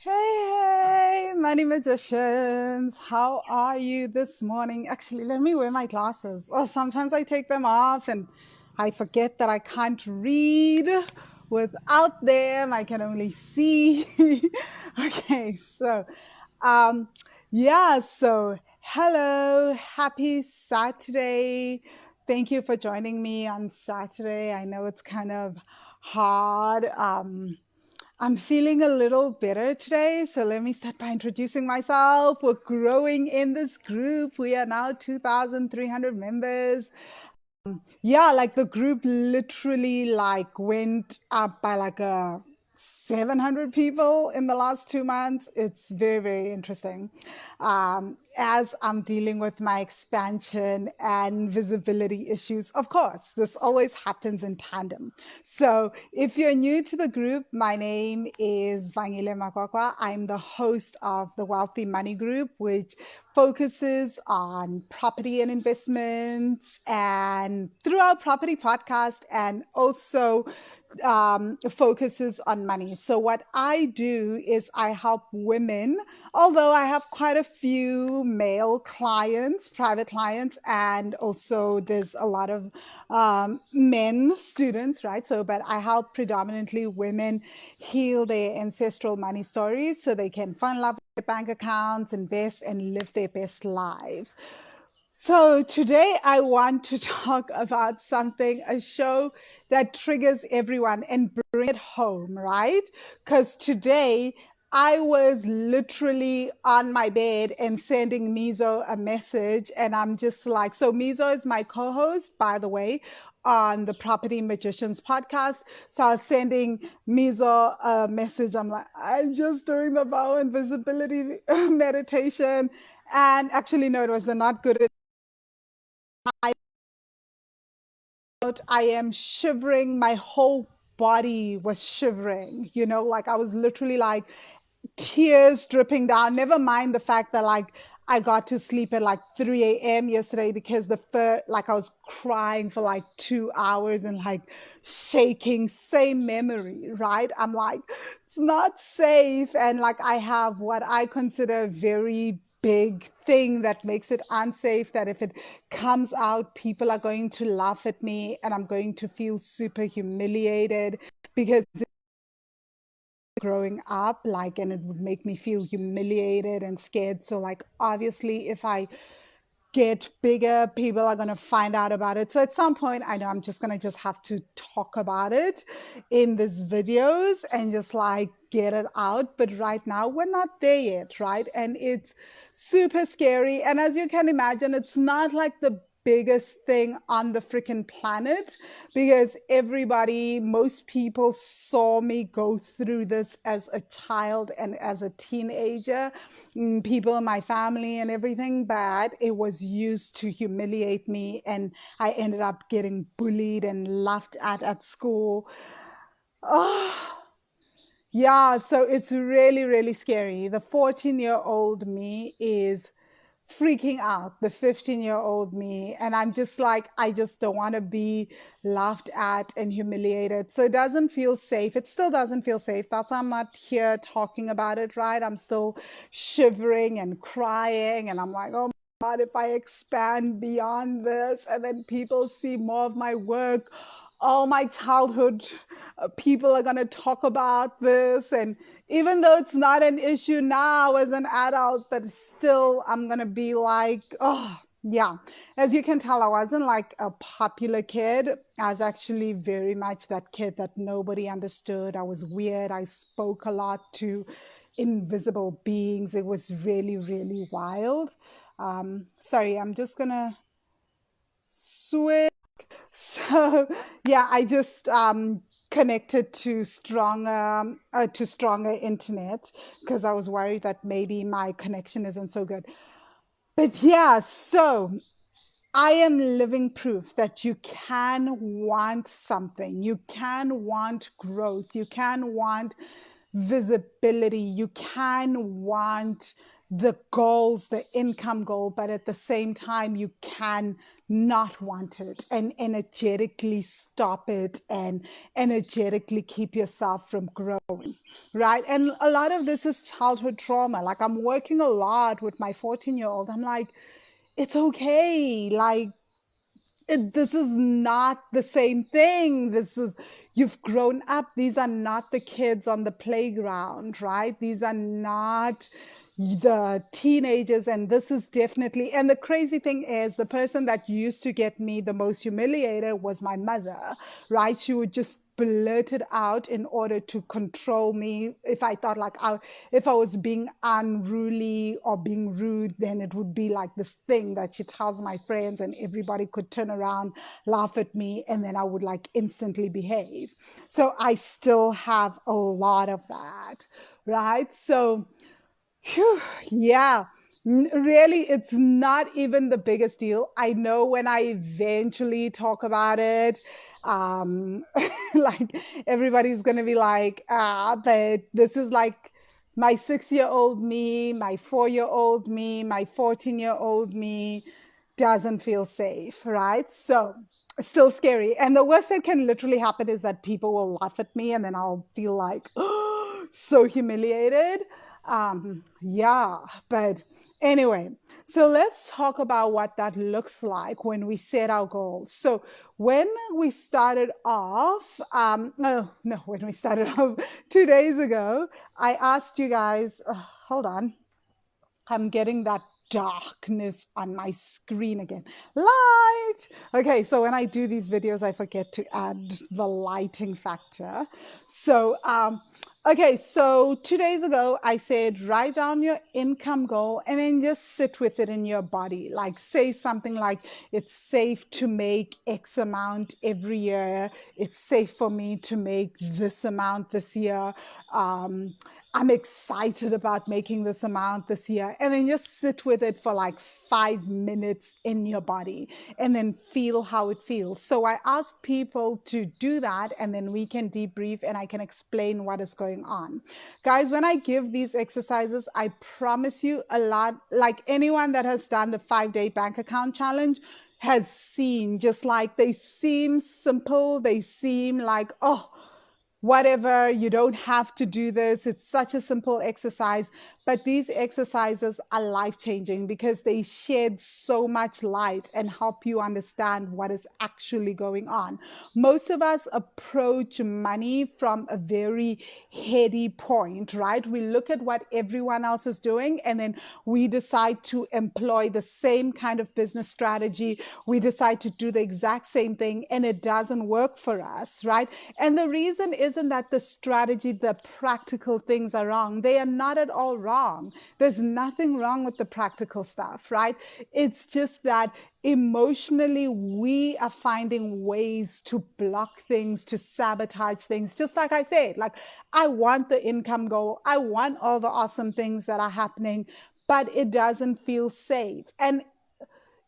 Hey, money magicians. How are you this morning? Actually, let me wear my glasses. Oh, sometimes I take them off and I forget that I can't read without them. I can only see. Okay, um, so hello, happy Saturday. Thank you for joining me on Saturday. I know it's kind of hard. I'm feeling a little better today, so let me start by introducing myself. We're growing in this group. We are now 2,300 members. Yeah, like the group literally like went up by like a 700 people in the last 2 months. It's very, very interesting. As I'm dealing with my expansion and visibility issues, of course, this always happens in tandem. So if you're new to the group, my name is Vangile Makwakwa. I'm the host of the Wealthy Money Group, which focuses on property and investments and through our property podcast, and also focuses on money. So what I do is I help women, although I have quite a few male clients, private clients, and also there's a lot of men students, right? So, but I help predominantly women heal their ancestral money stories so they can fund love their bank accounts, invest, and live their best lives. So today I want to talk about something, a show that triggers everyone and bring it home, right? Because today I was literally on my bed and sending Mizo a message, and I'm just like, so Mizo is my co-host, by the way, on the Property Magicians podcast. So I was sending Mizo a message. I'm like, I'm just doing the vow and visibility meditation. And actually, no, it was not good. I am shivering. My whole body was shivering, like I was literally like tears dripping down. Never mind the fact that like I got to sleep at like 3 a.m. yesterday because like I was crying for like 2 hours and like shaking. Same memory, right? I'm like, it's not safe. And like I have what I consider a very big thing that makes it unsafe, that if it comes out, people are going to laugh at me and I'm going to feel super humiliated because growing up, like, and it would make me feel humiliated and scared. So like obviously if I get bigger, people are going to find out about it. So at some point, I know I'm just going to just have to talk about it in these videos and just like get it out. But right now, we're not there yet, right? And it's super scary. And as you can imagine, it's not like the biggest thing on the freaking planet because most people saw me go through this as a child and as a teenager, people in my family and everything, but it was used to humiliate me. And I ended up getting bullied and laughed at school. Oh, yeah, so it's really, really scary. The 14-year-old me is freaking out, the 15-year-old me. And I'm just like, I just don't want to be laughed at and humiliated. So it doesn't feel safe. It still doesn't feel safe. That's why I'm not here talking about it, right? I'm still shivering and crying. And I'm like, oh my God, if I expand beyond this and then people see more of my work, all my childhood people are going to talk about this. And even though it's not an issue now as an adult, but still I'm going to be like, oh yeah. As you can tell, I wasn't like a popular kid. I was actually very much that kid that nobody understood. I was weird. I spoke a lot to invisible beings. It was really, really wild. Sorry, I'm just gonna switch. So yeah, I just connected to stronger internet because I was worried that maybe my connection isn't so good. But yeah, so I am living proof that you can want something, you can want growth, you can want visibility, you can want the goals, the income goal, but at the same time, you can not want it and energetically stop it and energetically keep yourself from growing, right? And a lot of this is childhood trauma. Like, I'm working a lot with my 14-year-old. I'm like, it's okay. Like, this is not the same thing. This is, you've grown up. These are not the kids on the playground, right? These are not the teenagers. And this is definitely, and the crazy thing is, the person that used to get me the most humiliated was my mother, right? She would just blurt it out in order to control me. If I thought like if I was being unruly or being rude, then it would be like this thing that she tells my friends, and everybody could turn around, laugh at me, and then I would like instantly behave. So I still have a lot of that, right? So phew, yeah, really, it's not even the biggest deal. I know when I eventually talk about it, like, everybody's going to be like, but this is like my 6-year-old me, my 4-year-old me, my 14-year-old me doesn't feel safe, right? So, still scary. And the worst that can literally happen is that people will laugh at me and then I'll feel like so humiliated. Yeah, but anyway, so let's talk about what that looks like when we set our goals. So when we started off, no, when we started off 2 days ago, I asked you guys, hold on. I'm getting that darkness on my screen again. Light! Okay, so when I do these videos, I forget to add the lighting factor. So, okay, so 2 days ago, I said, write down your income goal and then just sit with it in your body. Like, say something like, it's safe to make X amount every year. It's safe for me to make this amount this year. I'm excited about making this amount this year. And then just sit with it for like 5 minutes in your body and then feel how it feels. So I ask people to do that, and then we can debrief and I can explain what is going on. Guys, when I give these exercises, I promise you a lot, like anyone that has done the 5-day bank account challenge has seen, just like they seem simple, they seem like, oh, whatever, you don't have to do this. It's such a simple exercise. But these exercises are life changing because they shed so much light and help you understand what is actually going on. Most of us approach money from a very heady point, right? We look at what everyone else is doing and then we decide to employ the same kind of business strategy. We decide to do the exact same thing and it doesn't work for us, right? And the reason isn't that the strategy, the practical things are wrong. They are not at all wrong. There's nothing wrong with the practical stuff, right? It's just that emotionally we are finding ways to block things, to sabotage things. Just like I said, like, I want the income goal, I want all the awesome things that are happening, but it doesn't feel safe. And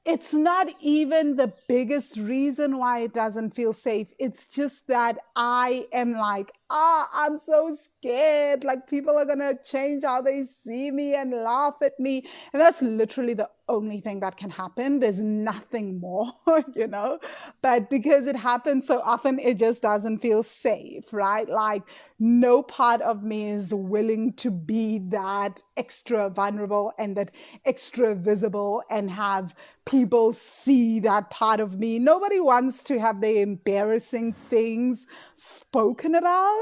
it's not even the biggest reason why it doesn't feel safe. It's just that I am like, I'm so scared. Like, people are going to change how they see me and laugh at me. And that's literally the only thing that can happen. There's nothing more, you know? But because it happens so often, it just doesn't feel safe, right? Like, no part of me is willing to be that extra vulnerable and that extra visible and have people see that part of me. Nobody wants to have the embarrassing things spoken about,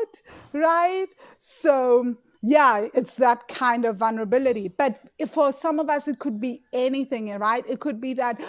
right? So, yeah, it's that kind of vulnerability. But for some of us, it could be anything, right? It could be that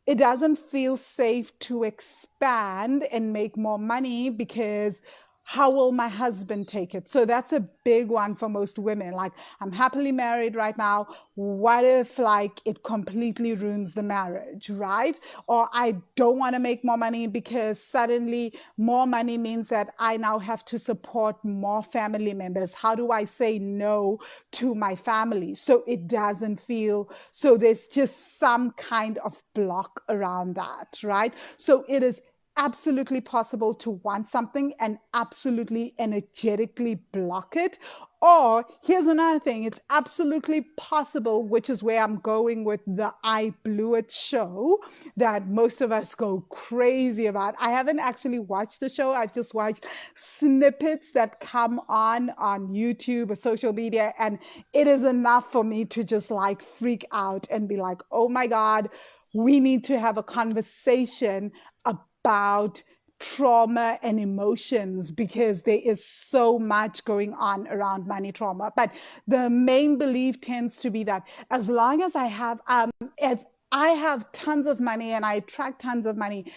it doesn't feel safe to expand and make more money because how will my husband take it? So that's a big one for most women. Like, I'm happily married right now. What if like it completely ruins the marriage, right? Or I don't want to make more money because suddenly more money means that I now have to support more family members. How do I say no to my family? So it doesn't feel, so there's just some kind of block around that, right? So it is absolutely possible to want something and absolutely energetically block it. Or here's another thing, it's absolutely possible, which is where I'm going with the I Blew It show that most of us go crazy about. I haven't actually watched the show, I've just watched snippets that come on YouTube or social media, and it is enough for me to just like freak out and be like, oh my God, we need to have a conversation about trauma and emotions because there is so much going on around money trauma. But the main belief tends to be that as long as as I have tons of money and I attract tons of money,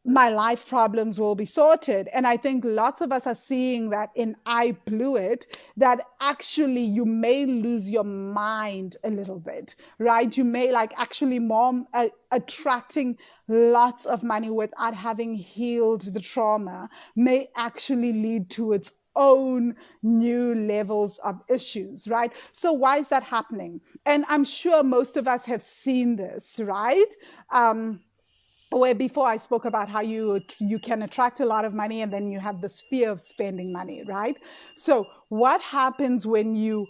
my life problems will be sorted. And I think lots of us are seeing that in I Blew It, that actually you may lose your mind a little bit, right? You may like actually more attracting lots of money without having healed the trauma may actually lead to its own new levels of issues, right? So why is that happening? And I'm sure most of us have seen this, right? Where before I spoke about how you can attract a lot of money and then you have this fear of spending money, right? So what happens when you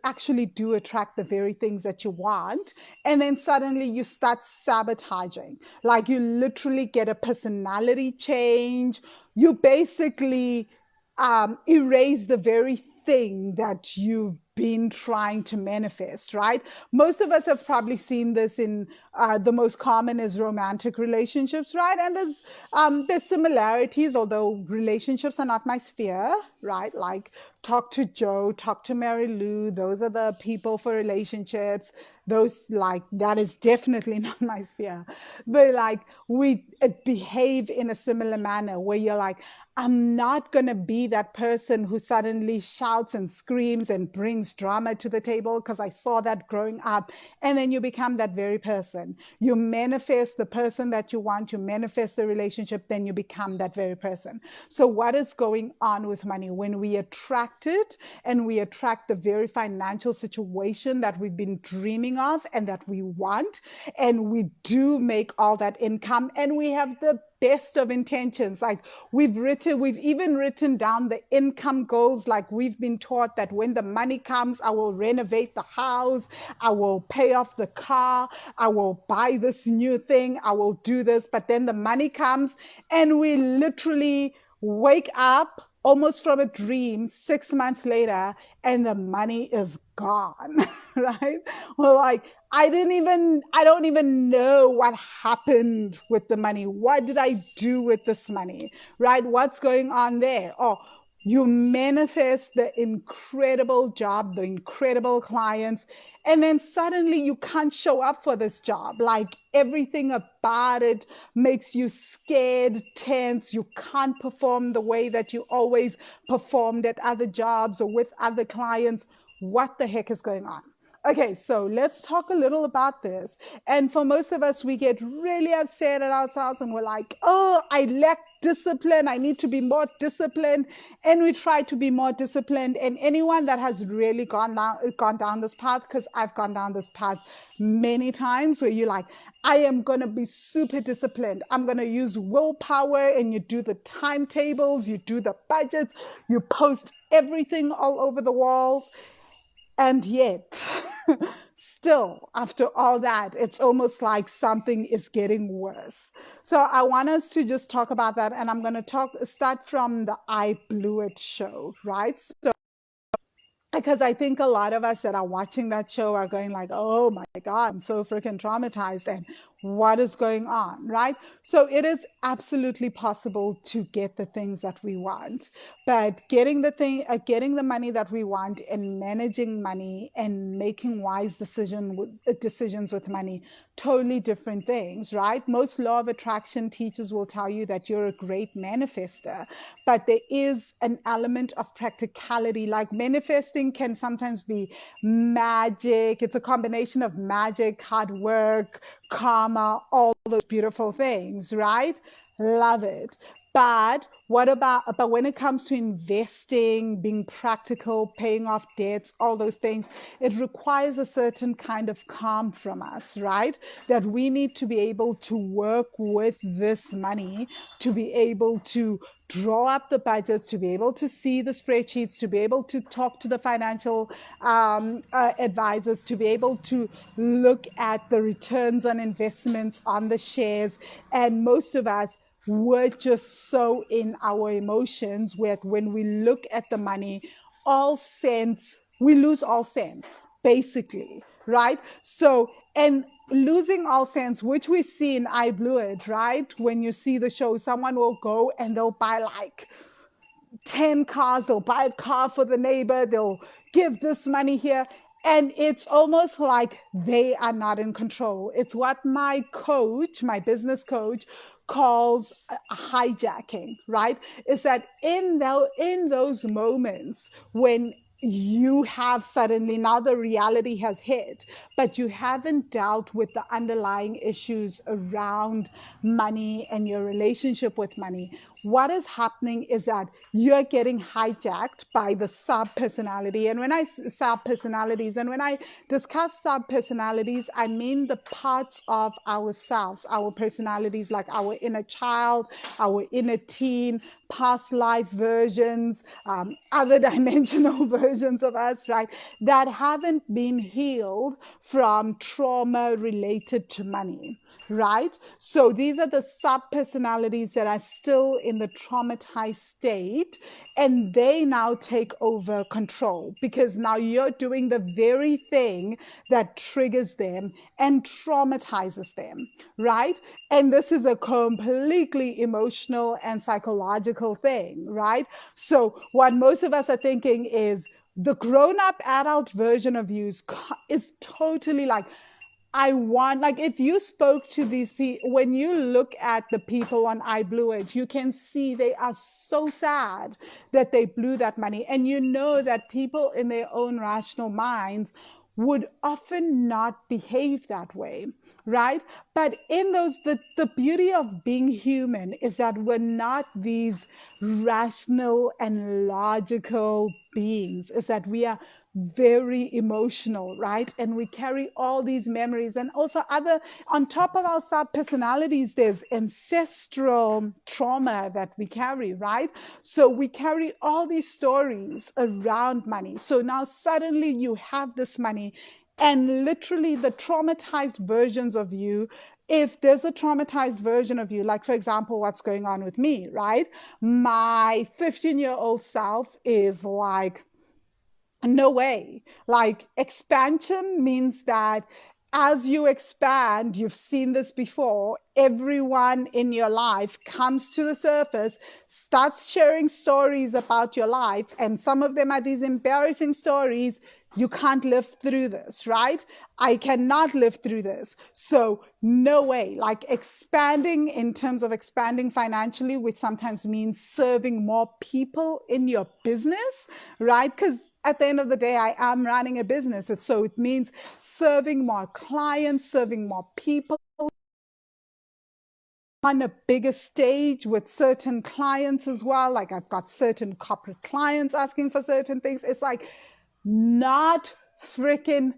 actually do attract the very things that you want, and then suddenly you start sabotaging, like you literally get a personality change, you basically erase the very thing that you've been trying to manifest, right? Most of us have probably seen this in the most common is romantic relationships, right? And there's similarities, although relationships are not my sphere, right? Like talk to Joe, talk to Mary Lou, those are the people for relationships. Those like that is definitely not my sphere. But like we behave in a similar manner where you're like, I'm not going to be that person who suddenly shouts and screams and brings drama to the table because I saw that growing up. And then you become that very person. You manifest the person that you want, you manifest the relationship, then you become that very person. So, what is going on with money? When we attract it and we attract the very financial situation that we've been dreaming of and that we want, and we do make all that income and we have the best of intentions. Like we've even written down the income goals. Like we've been taught that when the money comes, I will renovate the house, I will pay off the car, I will buy this new thing, I will do this. But then the money comes and we literally wake up almost from a dream 6 months later and the money is gone. Right? Well, like I don't even know what happened with the money. What did I do with this money? Right? What's going on there? Oh, you manifest the incredible job, the incredible clients, and then suddenly you can't show up for this job. Like everything about it makes you scared, tense. You can't perform the way that you always performed at other jobs or with other clients. What the heck is going on? Okay, so let's talk a little about this. And for most of us, we get really upset at ourselves and we're like, oh, I lack discipline. I need to be more disciplined. And we try to be more disciplined. And anyone that has really gone down this path, because I've gone down this path many times, where you're like, I am going to be super disciplined. I'm going to use willpower, and you do the timetables, you do the budgets, you post everything all over the walls. And yet, still, after all that, it's almost like something is getting worse. So I want us to just talk about that. And I'm going to start from the I Blew It show, right? So because I think a lot of us that are watching that show are going like, oh my God, I'm so freaking traumatized. And what is going on, right? So it is absolutely possible to get the things that we want, but getting the money that we want and managing money and making wise decisions with money, totally different things, right? Most law of attraction teachers will tell you that you're a great manifester, but there is an element of practicality. Like manifesting can sometimes be magic. It's a combination of magic, hard work, karma, all those beautiful things, right? Love it. But but when it comes to investing, being practical, paying off debts, all those things, it requires a certain kind of calm from us, right? That we need to be able to work with this money, to be able to draw up the budgets, to be able to see the spreadsheets, to be able to talk to the financial advisors, to be able to look at the returns on investments on the shares. And most of us, we're just so in our emotions where when we look at the money, all sense, we lose all sense, basically, right? So, and losing all sense, which we see in I Blew It, right? When you see the show, someone will go and they'll buy like 10 cars, they'll buy a car for the neighbor, they'll give this money here. And it's almost like they are not in control. It's what my coach, my business coach, calls hijacking, right? Is that in those moments when you have suddenly, now the reality has hit, but you haven't dealt with the underlying issues around money and your relationship with money. What is happening is that you're getting hijacked by the sub personality. And when I sub personalities, and when I discuss sub personalities, I mean the parts of ourselves, our personalities, like our inner child, our inner teen, past life versions, other dimensional versions of us, right, that haven't been healed from trauma related to money, right? So these are the sub personalities that are still in the traumatized state, and they now take over control because now you're doing the very thing that triggers them and traumatizes them, right? And this is a completely emotional and psychological thing, right? So what most of us are thinking is the grown-up adult version of you is totally like, I want, like, if you spoke to these people, when you look at the people on I Blew It, you can see they are so sad that they blew that money. And you know that people in their own rational minds would often not behave that way, right? But in those, the beauty of being human is that we're not these rational and logical beings, is that we are very emotional, right? And we carry all these memories and also other, on top of our sub personalities, there's ancestral trauma that we carry, right? So we carry all these stories around money. So now suddenly you have this money, and literally the traumatized versions of you, if there's a traumatized version of you, like for example, what's going on with me, right? My 15-year-old self is like, no way. Like expansion means that as you expand, you've seen this before, everyone in your life comes to the surface, starts sharing stories about your life, and some of them are these embarrassing stories. You can't live through this, right? I cannot live through this. So no way. Like expanding in terms of expanding financially, which sometimes means serving more people in your business, right? Because at the end of the day, I am running a business. So it means serving more clients, serving more people on a bigger stage with certain clients as well. Like I've got certain corporate clients asking for certain things. It's like not freaking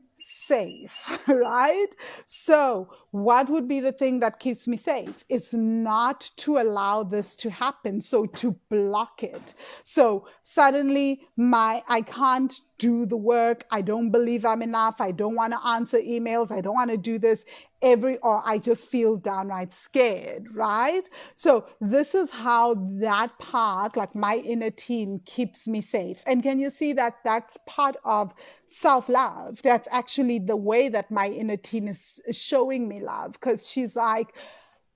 safe, right? So what would be the thing that keeps me safe? It's not to allow this to happen. So to block it. So suddenly I can't do the work. I don't believe I'm enough. I don't want to answer emails. I don't want to do this or I just feel downright scared, right? So this is how that part, like my inner teen, keeps me safe. And can you see that that's part of self-love? That's actually the way that my inner teen is showing me love, because she's like,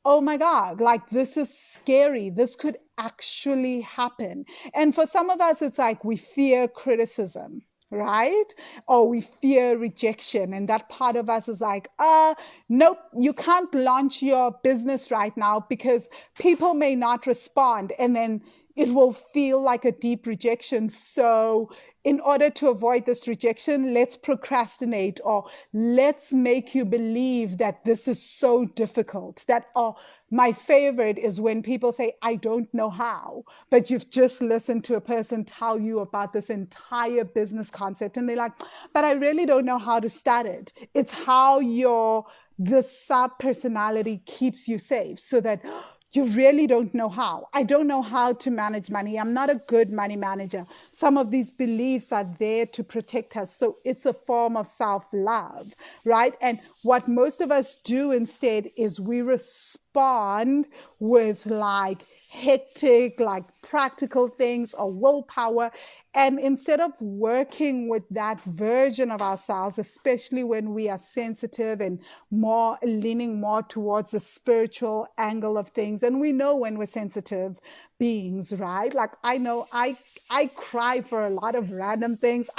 oh my God, like this is scary. This could actually happen. And for some of us, it's like we fear criticism, right? Or we fear rejection. And that part of us is like, nope, you can't launch your business right now because people may not respond. And then it will feel like a deep rejection. So in order to avoid this rejection, let's procrastinate, or let's make you believe that this is so difficult. That, oh, my favorite is when people say, I don't know how, but you've just listened to a person tell you about this entire business concept, and they're like, but I really don't know how to start it. It's how the sub personality keeps you safe, so that you really don't know how. I don't know how to manage money. I'm not a good money manager. Some of these beliefs are there to protect us. So it's a form of self-love, right? And what most of us do instead is we respond with like hectic, like practical things or willpower. And instead of working with that version of ourselves, especially when we are sensitive and more leaning more towards the spiritual angle of things, and we know when we're sensitive beings, right? Like I know I cry for a lot of random things.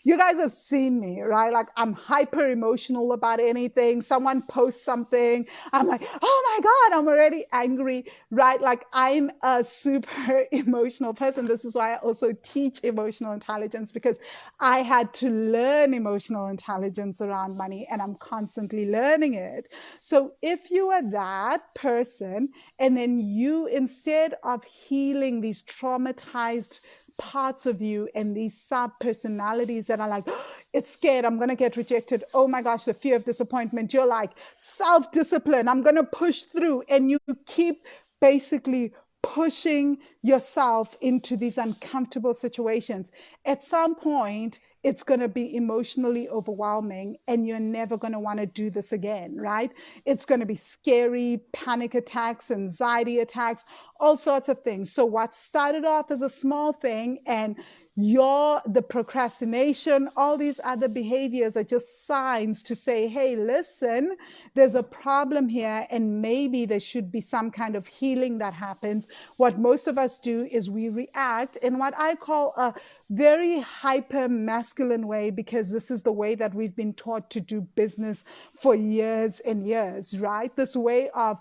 You guys have seen me, right? Like I'm hyper emotional about anything. Someone posts something, I'm like, oh my God, I'm already angry, right? Like I'm a super emotional person. This is why I also teach emotional intelligence, because I had to learn emotional intelligence around money, and I'm constantly learning it. So if you are that person, and then you, instead of healing these traumatized parts of you and these sub personalities that are like, oh, it's scared, I'm going to get rejected, oh my gosh, the fear of disappointment, you're like, self discipline, I'm going to push through, and you keep basically pushing yourself into these uncomfortable situations. At some point, it's going to be emotionally overwhelming, and you're never going to want to do this again, right? It's going to be scary, panic attacks, anxiety attacks, all sorts of things. So what started off as a small thing, and the procrastination, all these other behaviors are just signs to say, hey, listen, there's a problem here, and maybe there should be some kind of healing that happens. What most of us do is we react in what I call a very hyper masculine way, because this is the way that we've been taught to do business for years and years, right? This way of,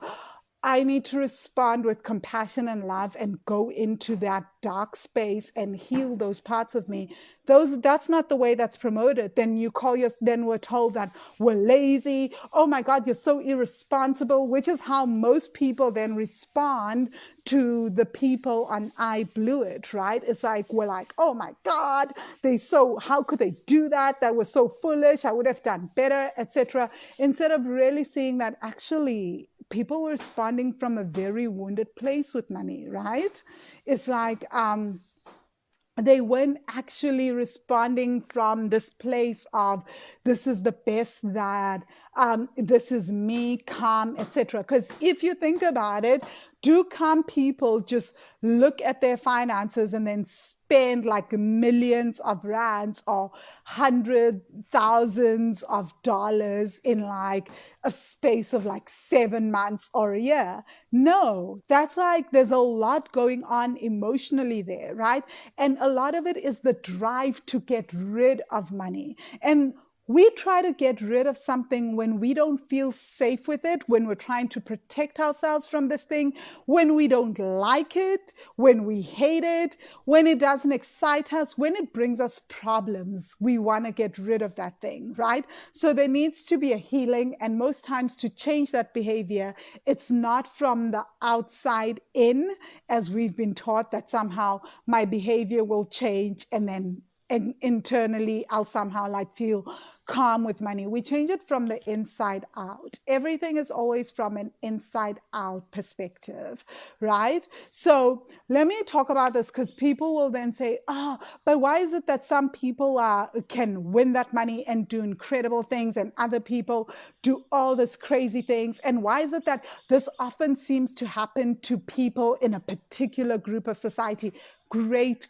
I need to respond with compassion and love and go into that dark space and heal those parts of me. That's not the way that's promoted. Then we're told that we're lazy. Oh my God, you're so irresponsible, which is how most people then respond to the people on I Blew It, right? It's like, we're like, oh my God, how could they do that? That was so foolish. I would have done better, etc. Instead of really seeing that actually people were responding from a very wounded place with money, right? It's like, they weren't actually responding from this place of, this is the best that, this is me, calm, etc. Because if you think about it, do calm people just look at their finances and then spend like millions of rands or hundred thousands of dollars in like a space of like 7 months or a year? No, that's like, there's a lot going on emotionally there, right? And a lot of it is the drive to get rid of money. And we try to get rid of something when we don't feel safe with it, when we're trying to protect ourselves from this thing, when we don't like it, when we hate it, when it doesn't excite us, when it brings us problems. We want to get rid of that thing, right? So there needs to be a healing. And most times, to change that behavior, it's not from the outside in, as we've been taught that somehow my behavior will change, and then internally I'll somehow like feel calm with money. We change it from the inside out. Everything is always from an inside out perspective, right? So let me talk about this, because people will then say, oh, but why is it that some people can win that money and do incredible things, and other people do all this crazy things? And why is it that this often seems to happen to people in a particular group of society? Great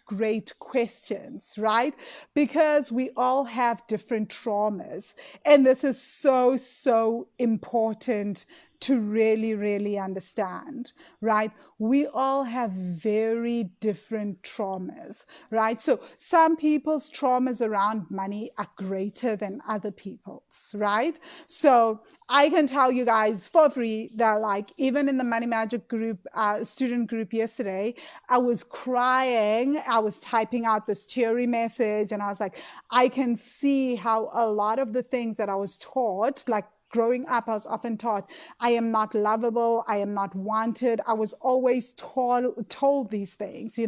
questions, right? Because we all have different traumas. And this is so important to really, really understand, right? We all have very different traumas, right? So some people's traumas around money are greater than other people's, right? So I can tell you guys for free that, like, even in the Money Magic group, student group yesterday, I was crying. I was typing out this cheery message, and I was like, I can see how a lot of the things that I was taught, like growing up, I was often taught, I am not lovable, I am not wanted. I was always told these things,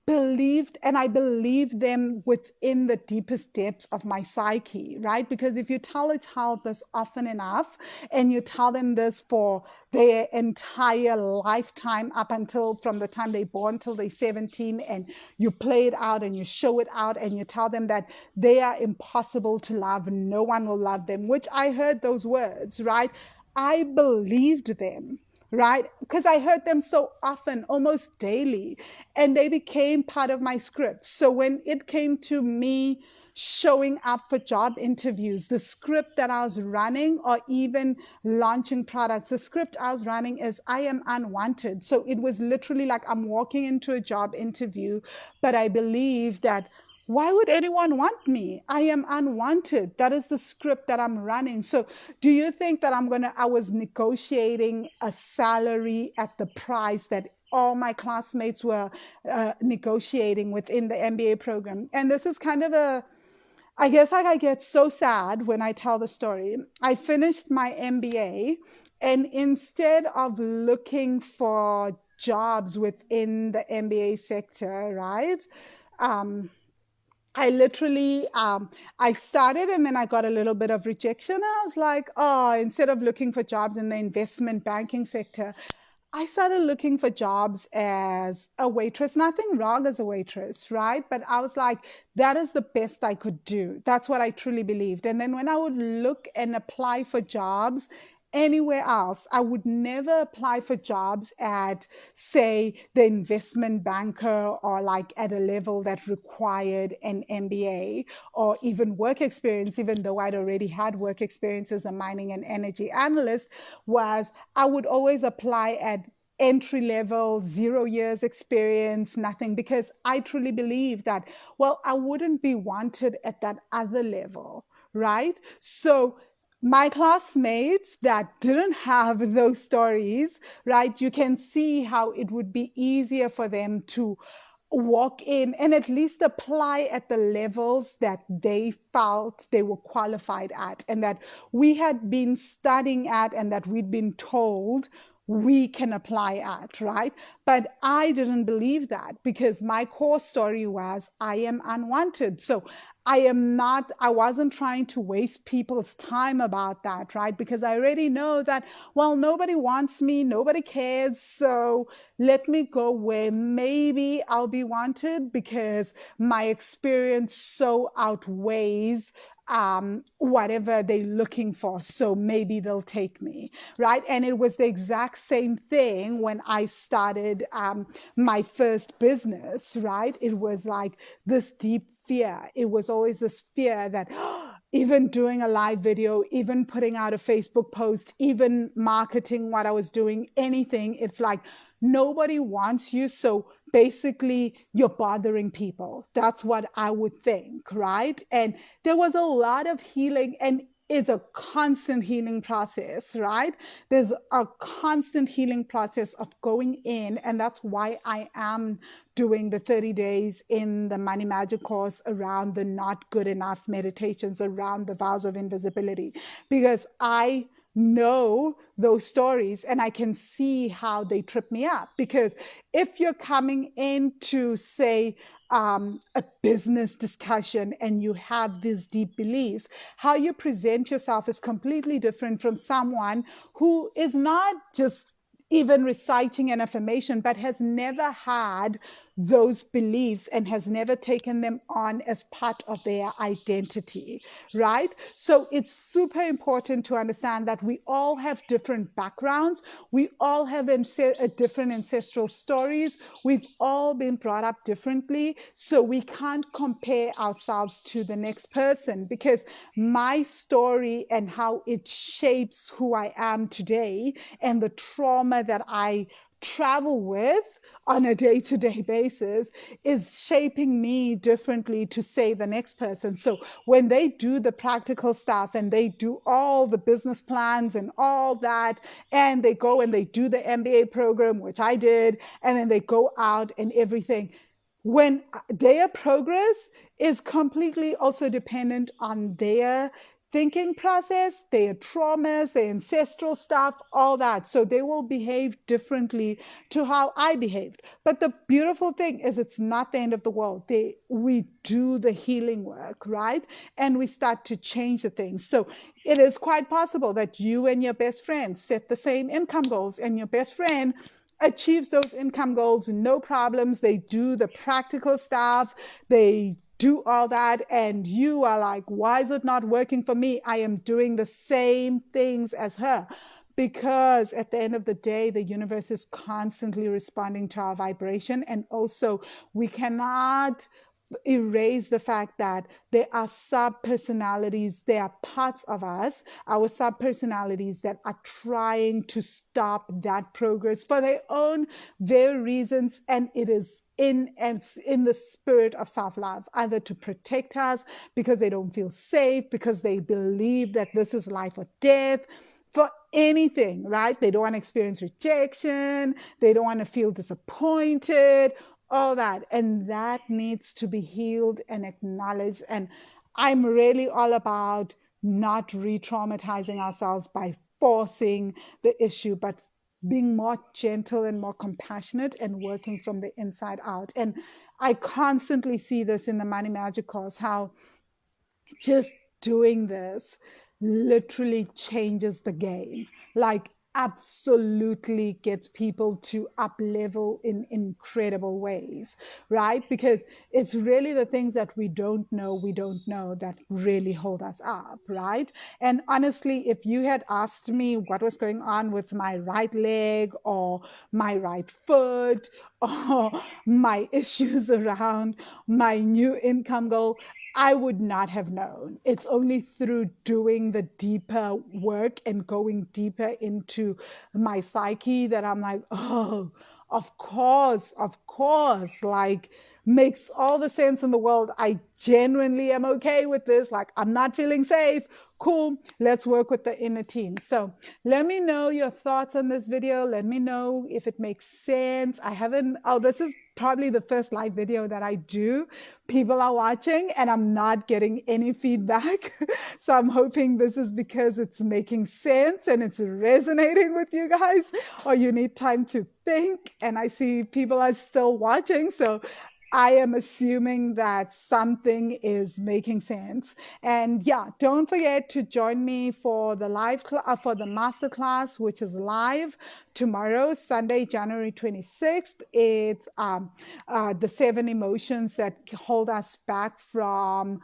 believed, and I believed them within the deepest depths of my psyche, right? Because if you tell a child this often enough, and you tell them this for their entire lifetime, up until from the time they're born till they're 17, and you play it out and you show it out, and you tell them that they are impossible to love, no one will love them, which I heard those words, right? I believed them, right? Because I heard them so often, almost daily, and they became part of my script. So when it came to me showing up for job interviews, the script that I was running, or even launching products, the script I was running is I am unwanted. So it was literally like I'm walking into a job interview, but I believe that why would anyone want me? I am unwanted. That is the script that I'm running. So do you think that I was negotiating a salary at the price that all my classmates were negotiating within the MBA program? And this is kind of I guess, like, I get so sad when I tell the story. I finished my MBA, and instead of looking for jobs within the MBA sector, right? Um, I literally, I started, and then I got a little bit of rejection. I was like, oh, instead of looking for jobs in the investment banking sector, I started looking for jobs as a waitress. Nothing wrong as a waitress, right? But I was like, that is the best I could do. That's what I truly believed. And then when I would look and apply for jobs anywhere else, I would never apply for jobs at, say, the investment banker, or like at a level that required an MBA or even work experience, even though I'd already had work experience as a mining and energy analyst. Was I would always apply at entry level, 0 years experience, nothing, because I truly believe that, well, I wouldn't be wanted at that other level, right? So my classmates that didn't have those stories, right, you can see how it would be easier for them to walk in and at least apply at the levels that they felt they were qualified at, and that we had been studying at, and that we'd been told we can apply at, right? But I didn't believe that, because my core story was I am unwanted. So I wasn't trying to waste people's time about that, right? Because I already know that, well, nobody wants me, nobody cares. So let me go where maybe I'll be wanted, because my experience so outweighs whatever they're looking for. So maybe they'll take me, right? And it was the exact same thing when I started my first business, right? It was like this deep fear. It was always this fear that even doing a live video, even putting out a Facebook post, even marketing what I was doing, anything, it's like nobody wants you. So basically, you're bothering people. That's what I would think, right? And there was a lot of healing, and it's a constant healing process, right? There's a constant healing process of going in, and that's why I am doing the 30 days in the Money Magic course around the not good enough meditations, around the vows of invisibility, because I know those stories and I can see how they trip me up. Because if you're coming into, say, a business discussion and you have these deep beliefs, how you present yourself is completely different from someone who is not just even reciting an affirmation, but has never had those beliefs and has never taken them on as part of their identity, right? So it's super important to understand that we all have different backgrounds. We all have different ancestral stories. We've all been brought up differently. So we can't compare ourselves to the next person, because my story and how it shapes who I am today and the trauma that I travel with on a day-to-day basis is shaping me differently to say the next person. So when they do the practical stuff and they do all the business plans and all that, and they go and they do the MBA program, which I did, and then they go out and everything, when their progress is completely also dependent on their thinking process, their traumas, their ancestral stuff, all that. So they will behave differently to how I behaved. But the beautiful thing is, it's not the end of the world. We do the healing work, right? And we start to change the things. So it is quite possible that you and your best friend set the same income goals, and your best friend achieves those income goals, no problems. They do the practical stuff. They do all that. And you are like, why is it not working for me? I am doing the same things as her. Because at the end of the day, the universe is constantly responding to our vibration. And also, we cannot erase the fact that there are sub personalities, there are parts of us, our sub personalities, that are trying to stop that progress for their own very reasons. And it is in the spirit of self-love, either to protect us because they don't feel safe, because they believe that this is life or death, for anything, right? They don't want to experience rejection. They don't want to feel disappointed, all that. And that needs to be healed and acknowledged. And I'm really all about not re-traumatizing ourselves by forcing the issue, but being more gentle and more compassionate and working from the inside out. And I constantly see this in the Money Magic course, how just doing this literally changes the game. Like, absolutely gets people to up level in incredible ways, right? Because it's really the things that we don't know that really hold us up, right? And honestly, if you had asked me what was going on with my right leg or my right foot or my issues around my new income goal, I would not have known. It's only through doing the deeper work and going deeper into my psyche that I'm like, oh, of course, like, makes all the sense in the world. I genuinely am okay with this. Like, I'm not feeling safe. Cool. Let's work with the inner teen. So let me know your thoughts on this video. Let me know if it makes sense. This is probably the first live video that I do. People are watching and I'm not getting any feedback. So I'm hoping this is because it's making sense and it's resonating with you guys, or you need time to think. And I see people are still watching. So I am assuming that something is making sense. And yeah, don't forget to join me for the for the masterclass, which is live tomorrow, Sunday, January 26th. It's the 7 emotions that hold us back from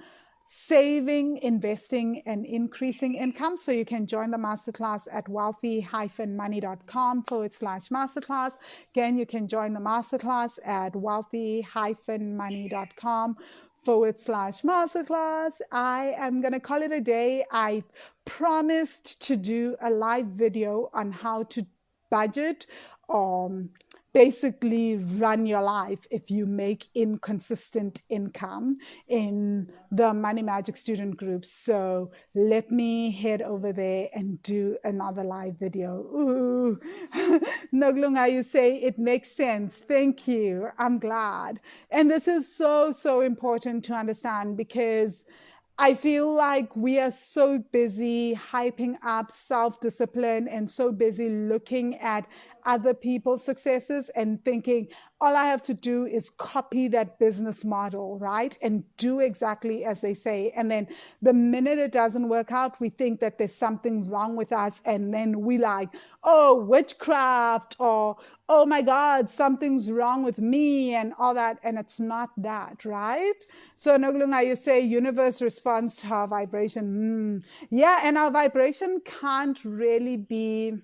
saving, investing, and increasing income. So you can join the masterclass at wealthy-money.com/masterclass. Again, you can join the masterclass at wealthy-money.com/masterclass. I am going to call it a day. I promised to do a live video on how to budget, basically run your life if you make inconsistent income in the Money Magic student group. So let me head over there and do another live video. Ooh, Noglunga, you say it makes sense. Thank you. I'm glad. And this is so, so important to understand, because I feel like we are so busy hyping up self-discipline and so busy looking at other people's successes and thinking, all I have to do is copy that business model, right? And do exactly as they say. And then the minute it doesn't work out, we think that there's something wrong with us. And then we like, oh, witchcraft, or oh my God, something's wrong with me and all that. And it's not that, right? So Noglunga, you say universe responds to our vibration. Yeah, and our vibration can't really be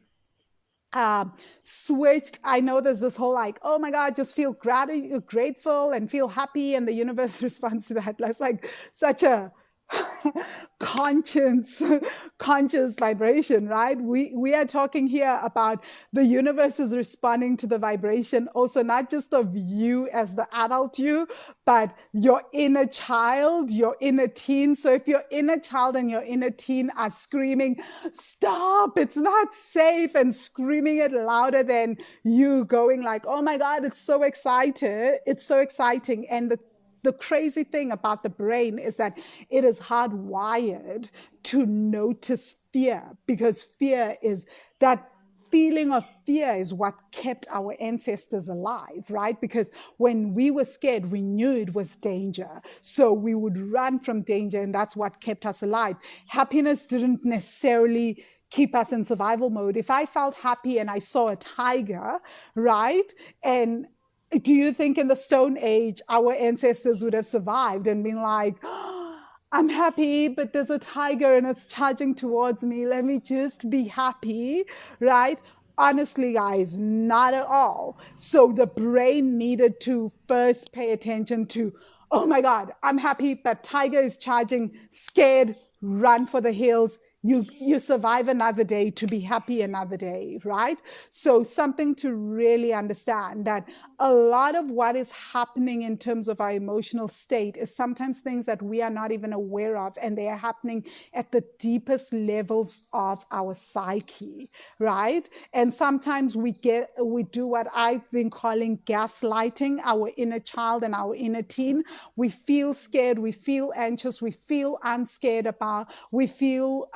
switched. I know there's this whole like, oh my God, just feel grateful and feel happy, and the universe responds to that. That's like such a conscious conscious vibration, right? We are talking here about the universe is responding to the vibration also, not just of you as the adult you, but your inner child, your inner teen. So if your inner child and your inner teen are screaming, stop, it's not safe, and screaming it louder than you going like, oh my God, it's so excited, it's so exciting. And the crazy thing about the brain is that it is hardwired to notice fear, because fear is that feeling of fear is what kept our ancestors alive, right? Because when we were scared, we knew it was danger. So we would run from danger, and that's what kept us alive. Happiness didn't necessarily keep us in survival mode. If I felt happy and I saw a tiger, right? And do you think in the Stone Age our ancestors would have survived and been like, oh, I'm happy, but there's a tiger and it's charging towards me. Let me just be happy, right? Honestly, guys, not at all. So the brain needed to first pay attention to, oh my God, I'm happy, but tiger is charging, scared, run for the hills. You survive another day to be happy another day, right? So something to really understand, that a lot of what is happening in terms of our emotional state is sometimes things that we are not even aware of, and they are happening at the deepest levels of our psyche, right? And sometimes we do what I've been calling gaslighting our inner child and our inner teen. We feel scared, we feel anxious, we feel unscared about, we feel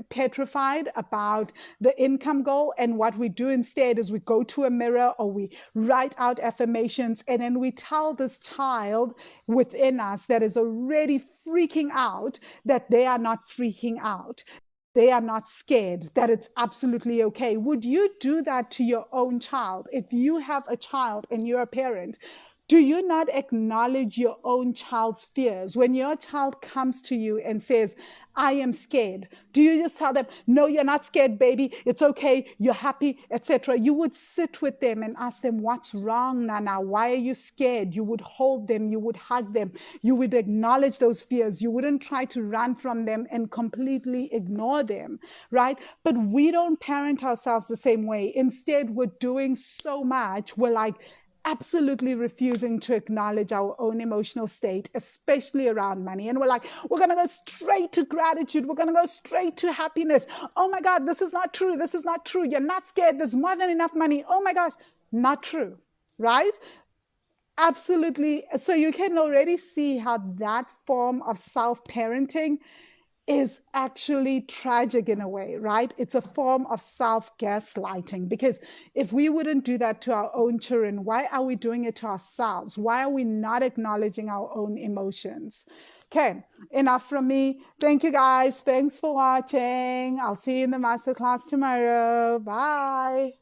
petrified about the income goal. And what we do instead is we go to a mirror or we write out affirmations, and then we tell this child within us that is already freaking out that they are not freaking out. They are not scared, that it's absolutely okay. Would you do that to your own child? If you have a child and you're a parent, do you not acknowledge your own child's fears? When your child comes to you and says, I am scared, do you just tell them, no, you're not scared, baby, it's okay, you're happy, etc.? You would sit with them and ask them, what's wrong, Nana? Why are you scared? You would hold them, you would hug them, you would acknowledge those fears. You wouldn't try to run from them and completely ignore them, right? But we don't parent ourselves the same way. Instead, we're doing so much. We're like, absolutely refusing to acknowledge our own emotional state, especially around money. And we're like, we're going to go straight to gratitude. We're going to go straight to happiness. Oh my God, this is not true. This is not true. You're not scared. There's more than enough money. Oh my gosh, not true, right? Absolutely. So you can already see how that form of self parenting is actually tragic in a way, right? It's a form of self gaslighting, because if we wouldn't do that to our own children, why are we doing it to ourselves? Why are we not acknowledging our own emotions? Okay, enough from me. Thank you guys. Thanks for watching. I'll see you in the masterclass tomorrow. Bye.